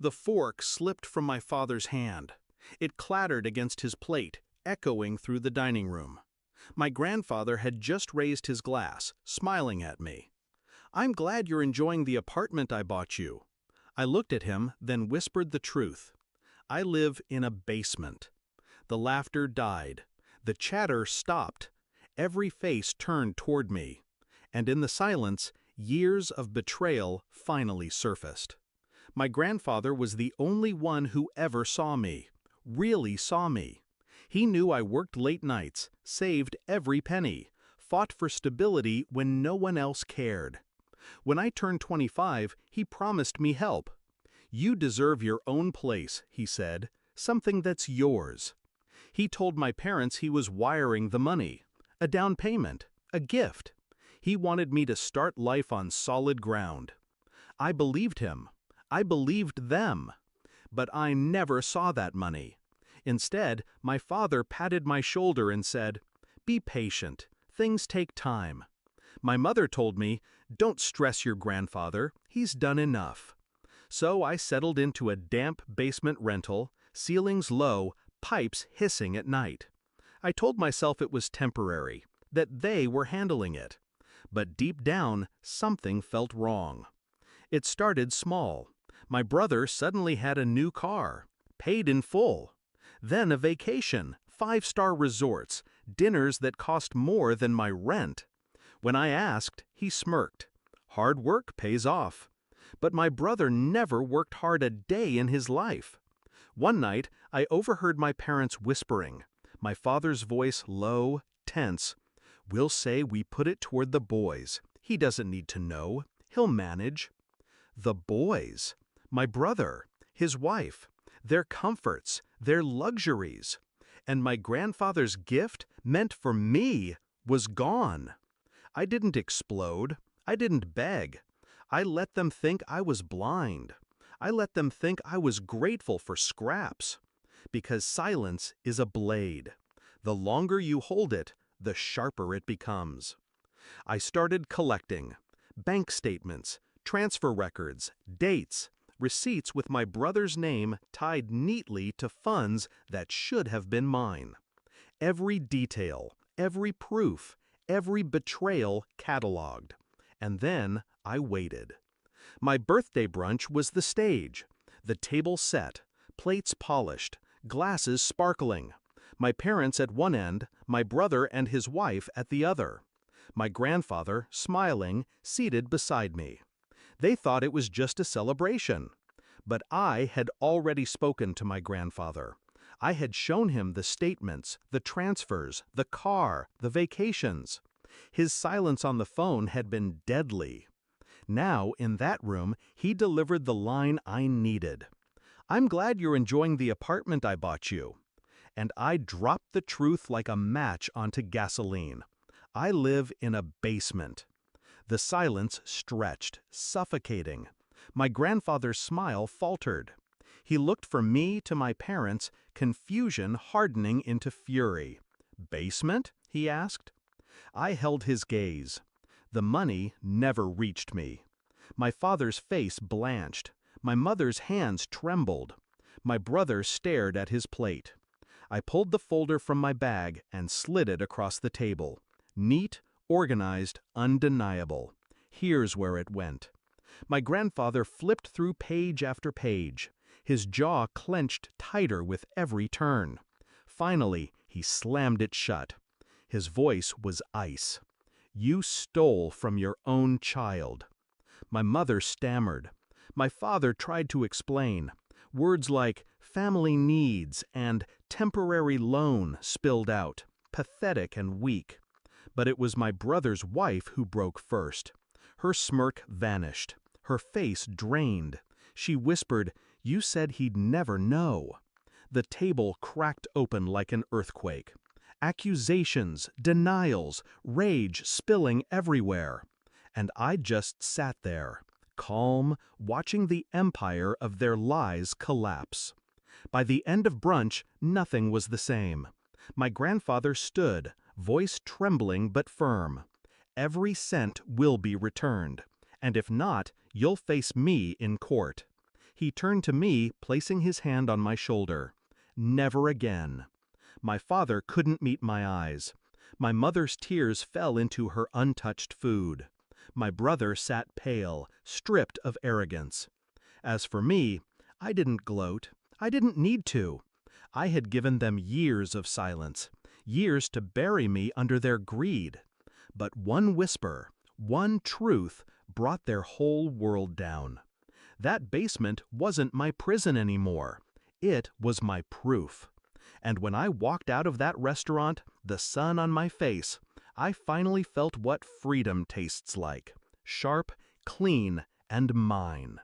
The fork slipped from my father's hand. It clattered against his plate, echoing through the dining room. My grandfather had just raised his glass, smiling at me. "I'm glad you're enjoying the apartment I bought you." I looked at him, then whispered the truth. "I live in a basement." The laughter died. The chatter stopped. Every face turned toward me. And in the silence, years of betrayal finally surfaced. My grandfather was the only one who ever saw me, really saw me. He knew I worked late nights, saved every penny, fought for stability when no one else cared. When I turned 25, he promised me help. "You deserve your own place," he said, "something that's yours." He told my parents he was wiring the money, a down payment, a gift. He wanted me to start life on solid ground. I believed him. I believed them. But I never saw that money. Instead, my father patted my shoulder and said, "Be patient. Things take time." My mother told me, "Don't stress your grandfather. He's done enough." So I settled into a damp basement rental, ceilings low, pipes hissing at night. I told myself it was temporary, that they were handling it. But deep down, something felt wrong. It started small. My brother suddenly had a new car, paid in full. Then a vacation, 5-star resorts, dinners that cost more than my rent. When I asked, he smirked. Hard work pays off. But my brother never worked hard a day in his life. One night, I overheard my parents whispering, my father's voice low, tense. "We'll say we put it toward the boys. He doesn't need to know. He'll manage." The boys. My brother, his wife, their comforts, their luxuries. And my grandfather's gift, meant for me, was gone. I didn't explode. I didn't beg. I let them think I was blind. I let them think I was grateful for scraps. Because silence is a blade. The longer you hold it, the sharper it becomes. I started collecting. Bank statements, transfer records, dates, receipts with my brother's name tied neatly to funds that should have been mine. Every detail, every proof, every betrayal cataloged. And then I waited. My birthday brunch was the stage. The table set, plates polished, glasses sparkling. My parents at one end, my brother and his wife at the other. My grandfather, smiling, seated beside me. They thought it was just a celebration. But I had already spoken to my grandfather. I had shown him the statements, the transfers, the car, the vacations. His silence on the phone had been deadly. Now, in that room, he delivered the line I needed. "I'm glad you're enjoying the apartment I bought you." And I dropped the truth like a match onto gasoline. I live in a basement. The silence stretched, suffocating. My grandfather's smile faltered. He looked from me to my parents, confusion hardening into fury. "Basement?" he asked. I held his gaze. The money never reached me. My father's face blanched. My mother's hands trembled. My brother stared at his plate. I pulled the folder from my bag and slid it across the table. Neat, organized, undeniable. Here's where it went. My grandfather flipped through page after page. His jaw clenched tighter with every turn. Finally, he slammed it shut. His voice was ice. "You stole from your own child." My mother stammered. My father tried to explain. Words like family needs and temporary loan spilled out, pathetic and weak. But it was my brother's wife who broke first. Her smirk vanished. Her face drained. She whispered, "You said he'd never know." The table cracked open like an earthquake. Accusations, denials, rage spilling everywhere. And I just sat there, calm, watching the empire of their lies collapse. By the end of brunch, nothing was the same. My grandfather stood, voice trembling but firm. "Every cent will be returned, and if not, you'll face me in court." He turned to me, placing his hand on my shoulder. Never again. My father couldn't meet my eyes. My mother's tears fell into her untouched food. My brother sat pale, stripped of arrogance. As for me, I didn't gloat. I didn't need to. I had given them years of silence, years to bury me under their greed. But one whisper, one truth, brought their whole world down. That basement wasn't my prison anymore. It was my proof. And when I walked out of that restaurant, the sun on my face, I finally felt what freedom tastes like. Sharp, clean, and mine.